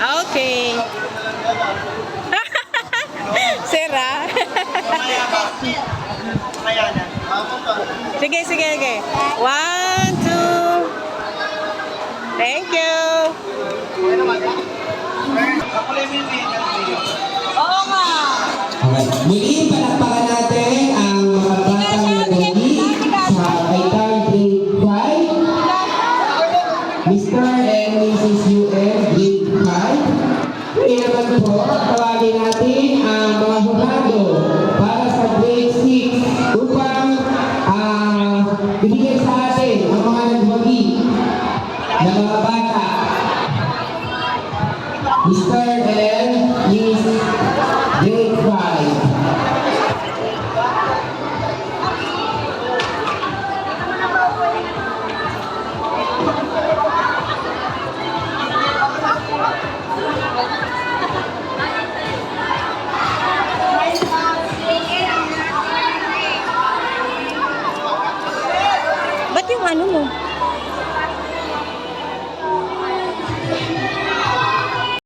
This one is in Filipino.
Okay. Sira. Sige, sige, sige. 1, 2. Thank you. Oo nga. Okay. Muli, palakpakan natin ang mga batang nagawin sa Kaitan Grade 5. Mr. and Mrs. UM Grade 5. Ngayon naman po, tawagin natin ang mga hurado para sa Grade 6 upang bibigyan sa atin ang mga nagwagi na mga bata. Mr. and Mrs. Grade 5. Ba't yung ano mo?